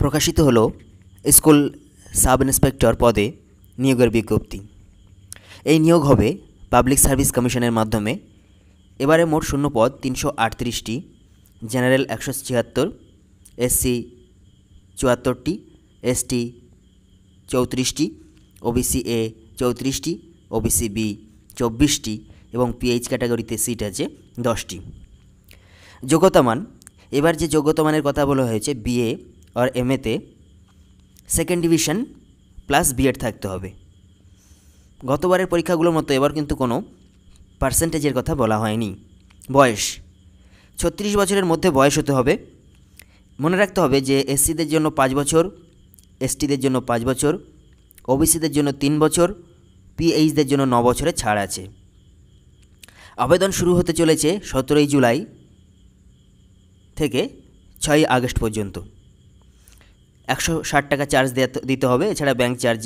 প্রকাশিত হলো school sub inspector পদে নিয়োগের বিজ্ঞপ্তি। এই নিয়োগ হবে পাবলিক সার্ভিস কমিশনের মাধ্যমে। এবারে মোট শূন্য পদ 338টি, জেনারেল 176, এসসি 74টি, এসটি 34টি, ওবিসি এ 34টি, ওবিসি বি 24টি এবং পিএইচ ক্যাটাগরিতে সিট আছে 10টি। যোগ্যতামান, এবার যে যোগ্যতামানের কথা বলা হয়েছে বিএ আর এমএতে সেকেন্ড ডিভিশন প্লাস বিএড থাকতে হবে। গতবারের পরীক্ষাগুলোর মতো এবার কিন্তু কোনো পার্সেন্টেজের কথা বলা হয়নি। বয়স 36 বছরের মধ্যে বয়স হতে হবে। মনে রাখতে হবে যে এসসিদের জন্য 5 বছর, এসটিদের জন্য 5 বছর, ওবিসিদের জন্য 3 বছর, পিএইচদের জন্য 9 বছরের ছাড় আছে। আবেদন শুরু হতে চলেছে 17 জুলাই থেকে 6 আগস্ট পর্যন্ত। 160 টাকা চার্জ দিতে হবে, এছাড়া ব্যাংক চার্জ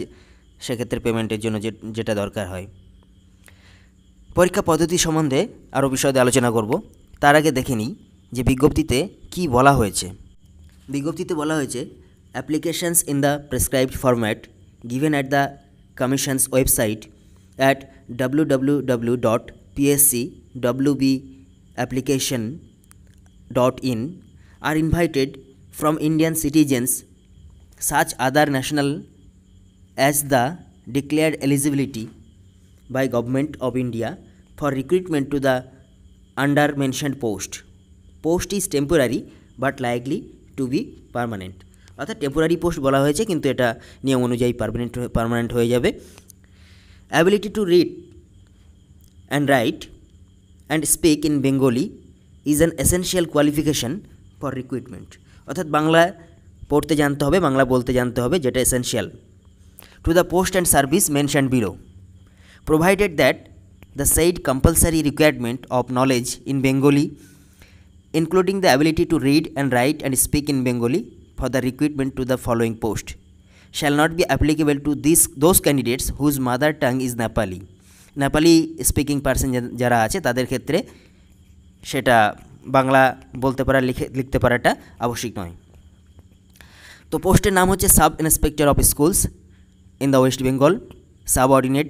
সেক্ষেত্রে পেমেন্টের জন্য যেটা দরকার হয়। পরীক্ষা পদ্ধতি সম্বন্ধে আরও বিশদে আলোচনা করব। তার আগে দেখে নিই যে বিজ্ঞপ্তিতে কি বলা হয়েছে। বিজ্ঞপ্তিতে বলা হয়েছে applications in the prescribed format given at the Commission's website at www.pscwbapplication.in are invited from Indian citizens such other national as the declared eligibility by Government of India for recruitment to the under mentioned post. Post is temporary but likely to be permanent. অর্থাৎ temporary post বলা হয়েছে, কিন্তু এটা নিয়ম অনুযায়ী permanent হয়ে যাবে। Ability to read and right and speak in Bengali is an essential qualification for recruitment. অর্থাৎ বাংলা পড়তে জানতে হবে, বাংলা বলতে জানতে হবে, যেটা essential. To the post and service mentioned below, provided that the said compulsory requirement of knowledge in Bengali, including the ability to read and write and speak in Bengali for the recruitment to the following post, shall not be applicable to those candidates whose mother tongue is Nepali. Nepali speaking person যারা আছে তাদের ক্ষেত্রে সেটা বাংলা বলতে পারা লিখতে পারাটা আবশ্যিক নয়। তো পোস্টের নাম হচ্ছে sub inspector of schools in the West Bengal, subordinate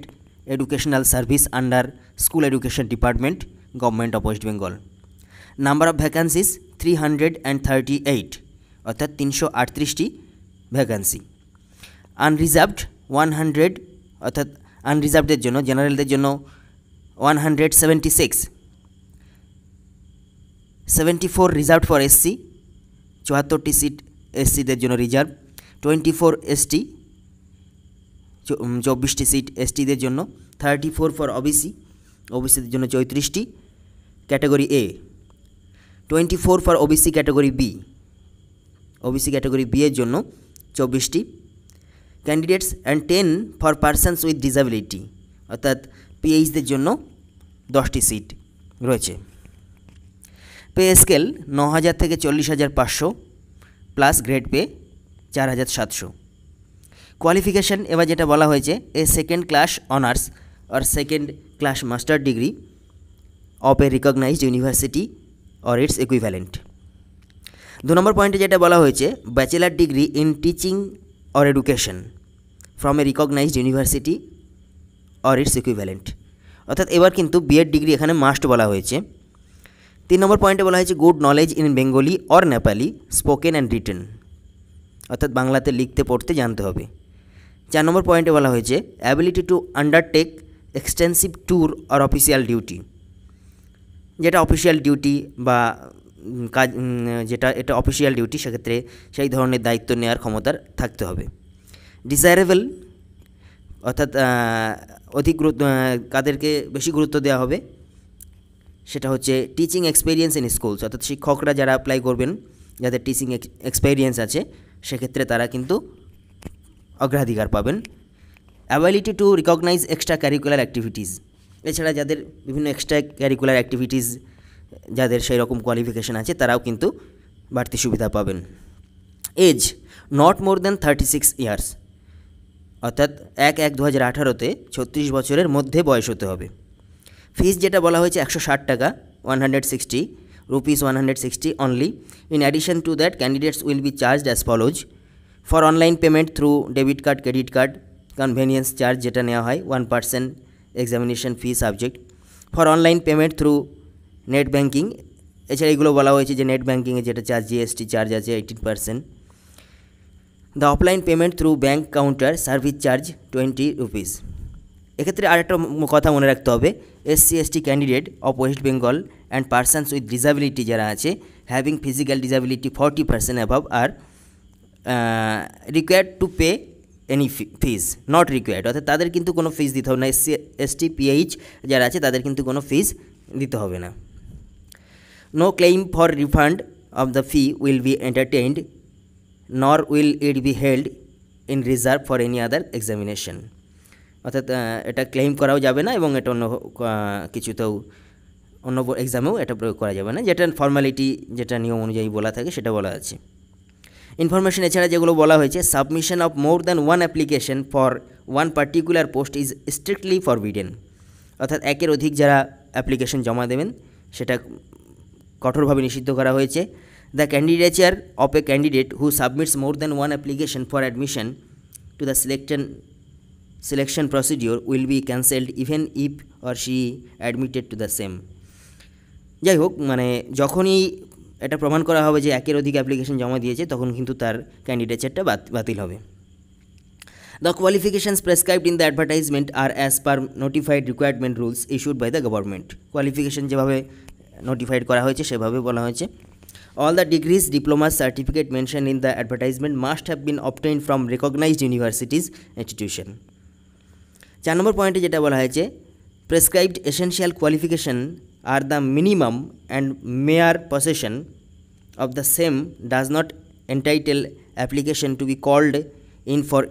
educational service under school education department, government of West Bengal. Number of vacancies 338, অর্থাৎ 338টি ভ্যাকান্সি। আনরিজার্ভড 100, অর্থাৎ আনরিজার্ভদের জন্য, জেনারেলদের জন্য 176, 74 রিজার্ভড ফর এসসি, 74টি সিট এসসিদের জন্য রিজার্ভ, 24 এসটি, 24টি সিট এসটিদের জন্য, 34 ফর ওবিসি, ওবিসিদের জন্য 34টি category A, 24 for OBC category B, OBC category B এর জন্য 24টি candidates, and 10 for persons with disability, অর্থাৎ পিএইচদের জন্য 10টি সিট রয়েছে। পে স্কেল 9,000 থেকে 40,500 প্লাস গ্রেড পে 4,700। কোয়ালিফিকেশান এবার যেটা বলা হয়েছে, এ সেকেন্ড ক্লাস অনার্স আর second class master degree of a recognized university or its equivalent. 2 নম্বর পয়েন্টে যেটা বলা হয়েছে, bachelor degree in teaching or education from a recognized university or its equivalent, অর্থাৎ এবার কিন্তু বিএড ডিগ্রি এখানে মাস্ট বলা হয়েছে। 3 নম্বর পয়েন্টে বলা হয়েছে good knowledge in Bengali or Nepali spoken and written, অর্থাৎ বাংলাতে লিখতে পড়তে জানতে হবে। 4 নম্বর পয়েন্টে বলা হয়েছে ability to undertake extensive tour or official duty, যেটা অফিসিয়াল ডিউটি বা কাজ, যেটা এটা অফিসিয়াল ডিউটি, সেক্ষেত্রে সেই ধরনের দায়িত্ব নেওয়ার ক্ষমতার থাকতে হবে। ডিজায়ারেবল, অর্থাৎ অধিক গুরুত্ব কাদেরকে বেশি গুরুত্ব দেওয়া হবে, সেটা হচ্ছে টিচিং এক্সপিরিয়েন্স ইন স্কুলস, অর্থাৎ শিক্ষকরা যারা অ্যাপ্লাই করবেন, যাদের টিচিং এক্সপিরিয়েন্স আছে, সেক্ষেত্রে তারা কিন্তু অগ্রাধিকার পাবেন। Ability to recognise extra curricular activities, এছাড়া যাদের বিভিন্ন এক্সট্রা ক্যারিকুলার অ্যাক্টিভিটিস যাদের সেই রকম কোয়ালিফিকেশান আছে তারাও কিন্তু বাড়তি সুবিধা পাবেন। Age not more than 36 years, অর্থাৎ 1/1/2018-তে 36 বছরের মধ্যে বয়স হতে হবে। ফিস যেটা বলা হয়েছে 160 টাকা, 160 rupees 160 only. In addition to that, candidates will be charged as follows: for online payment through debit card, credit card, convenience charge যেটা নেওয়া হয় 1% examination fee subject. For online payment through net banking, এছাড়া এগুলো বলা হয়েছে যে net ব্যাঙ্কিংয়ে যেটা charge GST charge আছে 18%। The offline payment through bank counter service charge 20 rupees. এক্ষেত্রে আরেকটা কথা মনে রাখতে হবে, SC ST candidate of West Bengal and persons with disability যারা আছে, having physical disability 40% above are required to pay any fees, not required, অর্থাৎ তাদের কিন্তু কোনো ফিজ দিতে হবে না। SC ST PH যারা আছে তাদের কিন্তু কোনো ফিজ দিতে হবে না। No claim for refund of the fee will be entertained nor will it be held in reserve for any other examination, অর্থাৎ এটা ক্লেইম করাও যাবে না এবং এটা অন্য কিছুতেও অন্য এক্সামেও এটা প্রয়োগ করা যাবে না, যেটা ফর্মালিটি যেটা নিয়ম অনুযায়ী বলা থাকে সেটা বলা আছে। ইনফরমেশন এছাড়া যেগুলো বলা হয়েছে, submission of more than one application for one particular post is strictly forbidden, অর্থাৎ একের অধিক যারা অ্যাপ্লিকেশন জমা দেবেন সেটা কঠোরভাবে নিষিদ্ধ করা হয়েছে। The candidature of A candidate who submits more than one application for admission to the selection procedure will be cancelled even if or she admitted to the same। যাই হোক, মানে যখনই এটা প্রমাণ করা হবে যে একের অধিক অ্যাপ্লিকেশন জমা দিয়েছে তখন কিন্তু তার ক্যান্ডিডেচারটা বাতিল হবে। The qualifications prescribed in the advertisement are as per notified requirement rules issued by the government। Qualification যেভাবে নোটিফাইড করা হয়েছে সেভাবে বলা হয়েছে। All the degrees, diplomas, certificate mentioned in the advertisement must have been obtained from recognized universities institution। 4 নম্বর পয়েন্টে যেটা বলা হয়েছে, prescribed essential qualification are the minimum and mere possession of the same does not entitle application to be called in for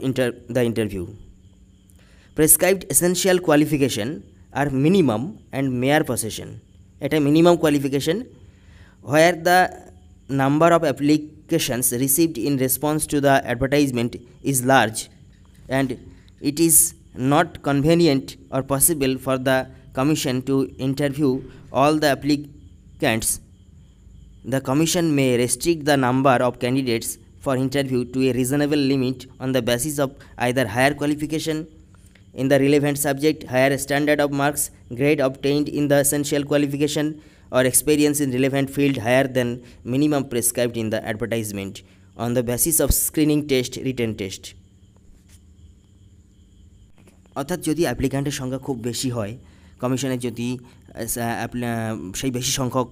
the interview. Prescribed essential qualification are minimum and mere possession, এটা minimum qualification where the number of applications received in response to the advertisement is large and it is not convenient or possible for the commission to interview all the applicants, the commission may restrict the number of candidates for interview to a reasonable limit on the basis of either higher qualification in the relevant subject, higher standard of marks, grade obtained in the essential qualification, or experience in relevant field higher than minimum prescribed in the advertisement on the basis of screening test, written test। অর্থাৎ যদি অ্যাপ্লিক্যান্টের সংখ্যা খুব বেশি হয়, কমিশনের যদি সেই বেশি সংখ্যক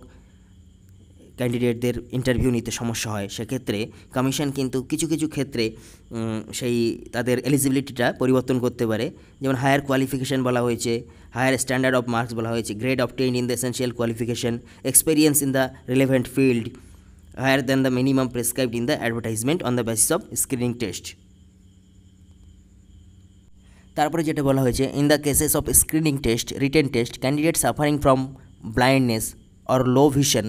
ক্যান্ডিডেটদের ইন্টারভিউ নিতে সমস্যা হয়, সেক্ষেত্রে কমিশন কিন্তু কিছু কিছু ক্ষেত্রে সেই তাদের এলিজিবিলিটিটা পরিবর্তন করতে পারে। যেমন হায়ার কোয়ালিফিকেশান বলা হয়েছে, হায়ার স্ট্যান্ডার্ড অফ মার্কস বলা হয়েছে, grade obtained in the essential qualification, experience in the relevant field higher than the minimum prescribed in the advertisement on the basis of screening test. তারপরে যেটা বলা হয়েছে, in the cases of screening test, written test, candidate suffering from blindness or low vision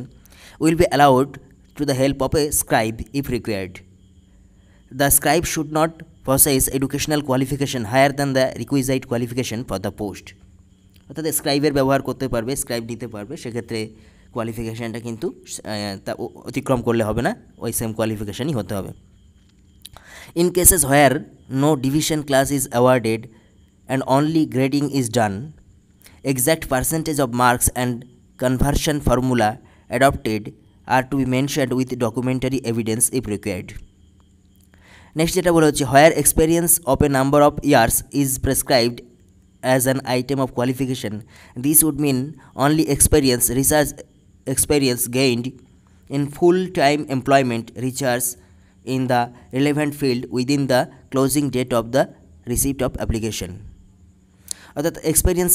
will be allowed to the help of a scribe if required. The scribe should not possess educational qualification higher than the requisite qualification for the post। অর্থাৎ স্ক্রাইবের ব্যবহার করতে পারবে, scribe দিতে পারবে, সেক্ষেত্রে কোয়ালিফিকেশানটা কিন্তু তা অতিক্রম করলে হবে না, ওই সেম কোয়ালিফিকেশানই হতে হবে। In cases where no division class is awarded and only grading is done, exact percentage of marks and conversion formula adopted are to be mentioned with documentary evidence if required। Next যেটা বলা হচ্ছে, where experience of a number of years is prescribed as an item of qualification, this would mean only experience, research experience gained in full time employment, research in the relevant field within the closing date of the receipt of application. অর্থাৎ experience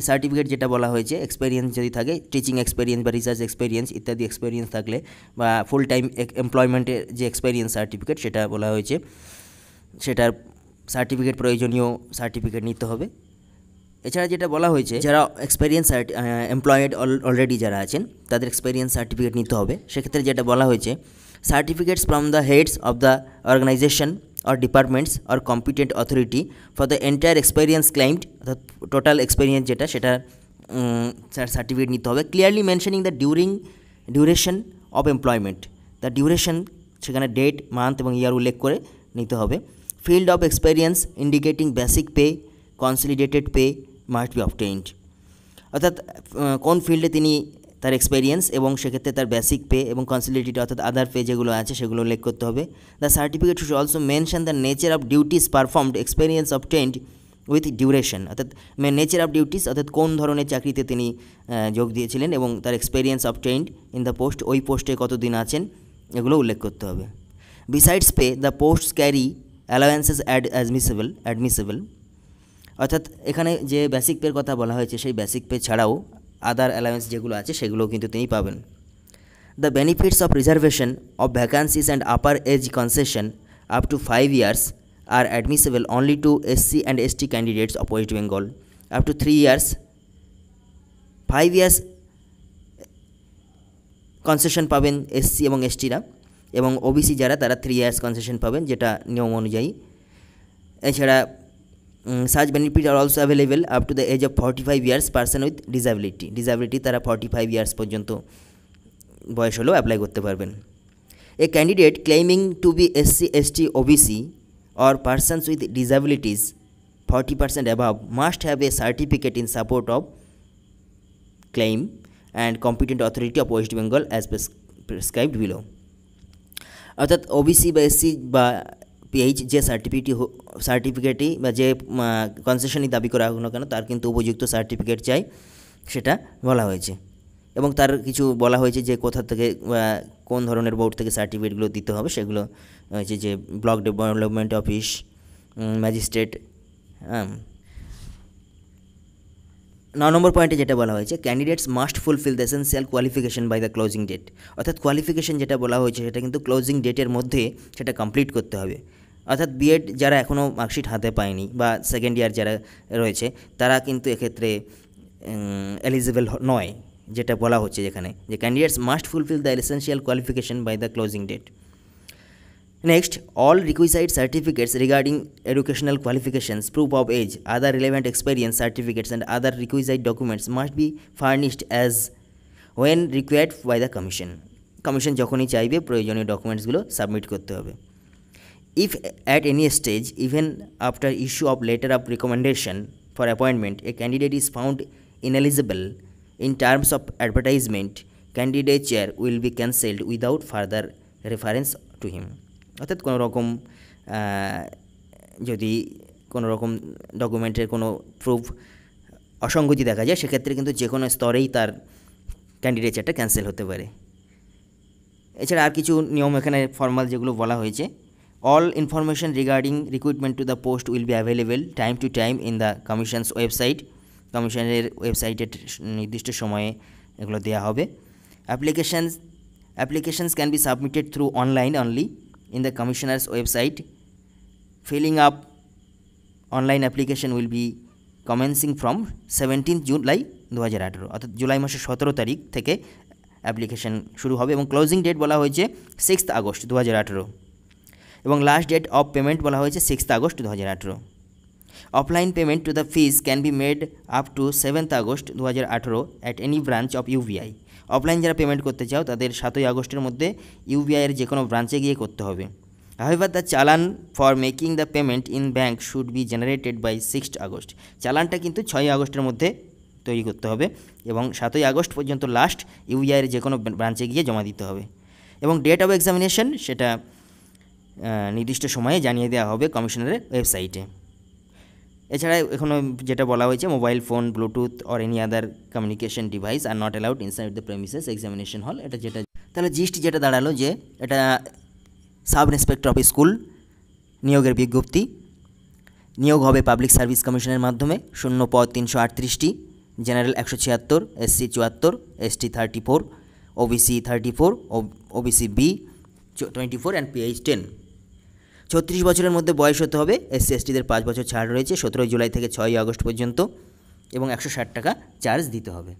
certificate যেটা বলা হয়েছে, experience যদি থাকে, teaching experience বা research experience ইত্যাদি experience থাকলে, বা ফুল টাইম এমপ্লয়মেন্টের যে এক্সপেরিয়েন্স সার্টিফিকেট সেটা বলা হয়েছে, সেটার সার্টিফিকেট প্রয়োজনীয় সার্টিফিকেট নিতে হবে। এছাড়া যেটা বলা হয়েছে, যারা এক্সপেরিয়েন্স এমপ্লয়েড অলরেডি যারা আছেন তাদের এক্সপেরিয়েন্স সার্টিফিকেট নিতে হবে। সেক্ষেত্রে যেটা বলা হয়েছে, certificates from the heads of the organisation or departments or competent authority for the entire experience claimed, অর্থাৎ টোটাল এক্সপেরিয়েন্স যেটা সেটা সার্টিফিকেট নিতে হবে। Clearly mentioning the duration of employment, the duration সেখানে ডেট, মান্থ এবং ইয়ার উল্লেখ করে নিতে হবে। Field of experience indicating basic pay consolidated pay must be obtained, অর্থাৎ কোন ফিল্ডে তিনি তার এক্সপেরিয়েন্স এবং সেক্ষেত্রে তার বেসিক পে এবং কনসলিডেটেড অর্থাৎ আদার পে যেগুলো আছে সেগুলো উল্লেখ করতে হবে। The certificate should also mention the nature of duties performed, experience obtained with duration, অর্থাৎ নেচার অফ ডিউটিস অর্থাৎ কোন ধরনের চাকরিতে তিনি যোগ দিয়েছিলেন এবং তার experience obtained in the post, ওই পোস্টে কতদিন আছেন এগুলো উল্লেখ করতে হবে। Besides pay the posts carry allowances admissible, অর্থাৎ এখানে যে বেসিক পের কথা বলা হয়েছে সেই বেসিক পে ছাড়াও আদার অ্যালাওয়েন্স যেগুলো আছে সেগুলোও কিন্তু তিনি পাবেন। The benefits of reservation of vacancies and upper age concession up to 5 years are admissible only to SC and ST candidates of West Bengal. Up to 3 years, 5 years concession পাবেন SC এবং STরা, এবং OBC যারা তারা 3 years concession পাবেন যেটা নিয়ম অনুযায়ী। এছাড়া such benefit are also available up to the age of 45 years person with disability তারা 45 years পর্যন্ত বয়স হলেও অ্যাপ্লাই করতে পারবেন। A candidate claiming to be SC, ST, OBC or persons with disabilities 40% above must have a certificate in support of claim and competent authority of West Bengal as prescribed below, অর্থাৎ OBC বা SC বা PH যে সার্টিফিকেটই বা যে কনসেশনই দাবি করা হোক না কেন তার কিন্তু উপযুক্ত সার্টিফিকেট চাই সেটা বলা হয়েছে, এবং তার কিছু বলা হয়েছে যে কোথা থেকে কোন ধরনের বোর্ড থেকে সার্টিফিকেটগুলো দিতে হবে, সেগুলো হয়েছে যে block development office, magistrate. 9 number পয়েন্টে যেটা বলা হয়েছে candidates must fulfil the essential qualification by the closing date, অর্থাৎ কোয়ালিফিকেশন যেটা বলা হয়েছে সেটা কিন্তু ক্লোজিং ডেটের মধ্যে সেটা কমপ্লিট করতে হবে, অর্থাৎ বিএড যারা এখনও মার্কশিট হাতে পায়নি বা সেকেন্ড ইয়ার যারা রয়েছে তারা কিন্তু এক্ষেত্রে এলিজিবল নয়, যেটা বলা হচ্ছে যেখানে যে candidates must fulfil the essential qualification by the closing date. Next, all requisite certificates regarding educational qualifications, proof of age, other relevant experience certificates and other requisite documents must be furnished as when required by the commission. Commission যখনই চাইবে প্রয়োজনীয় ডকুমেন্টসগুলো submit করতে হবে। If at any stage, even after issue of letter of recommendation for appointment, a candidate is found ineligible in terms of advertisement, candidature will be cancelled without further reference to him. অর্থাৎ কোনো রকম যদি কোনো রকম ডকুমেন্টের কোনো proof অসঙ্গতি দেখা যায় সেক্ষেত্রে কিন্তু যে কোনো স্তরেই তার ক্যান্ডিডেচারটা ক্যান্সেল হতে পারে। এছাড়া আর কিছু নিয়ম এখানে ফর্মাল যেগুলো বলা হয়েছে, all information regarding recruitment to the post will be available time to time in the commission's website, কমিশনের ওয়েবসাইটের নির্দিষ্ট সময়ে এগুলো দেওয়া হবে। Applications can be submitted through online only in the commissioner's website. Filling up online application will be commencing from 17th July 2018, অর্থাৎ জুলাই মাসের 17 তারিখ থেকে অ্যাপ্লিকেশন শুরু হবে, এবং ক্লোজিং ডেট বলা হয়েছে 6th আগস্ট 2018, এবং লাস্ট ডেট অফ পেমেন্ট বলা হয়েছে 6th August 2018। Offline payment to the fees can be made up to 7th August 2018 at any branch of UBI. Offline যারা পেমেন্ট করতে চাও তাদের 7ই আগস্টের মধ্যে ইউবিআইয়ের যে কোনো ব্রাঞ্চে গিয়ে করতে হবে। However the challan for making the payment in bank should be generated by 6th August. চালানটা কিন্তু 6ই আগস্টের মধ্যে তৈরি করতে হবে এবং 7ই আগস্ট পর্যন্ত লাস্ট ইউবিআইয়ের যে কোনো ব্রাঞ্চে গিয়ে জমা দিতে হবে, এবং ডেট অফ এক্সামিনেশন সেটা নির্দিষ্ট সময়ে জানিয়ে দেওয়া হবে কমিশনারের ওয়েবসাইটে। এছাড়া এখনও যেটা বলা হয়েছে mobile phone, Bluetooth or any other communication device are not allowed inside the premises examination হল। এটা যেটা তাহলে জিস্ট যেটা দাঁড়ালো যে এটা সাব ইন্সপেক্টর অফ স্কুল নিয়োগের বিজ্ঞপ্তি। নিয়োগ হবে পাবলিক সার্ভিস কমিশনের মাধ্যমে। শূন্য পদ 338টি, general 176, SC 74, ST 34, OBC 34, OBC B 24 and PH 10। 36 বছরের মধ্যে বয়স হতে হবে। SC STদের 5 বছর ছাড় রয়েছে 17 জুলাই থেকে 6 আগস্ট পর্যন্ত, এবং 160 টাকা চার্জ দিতে হবে।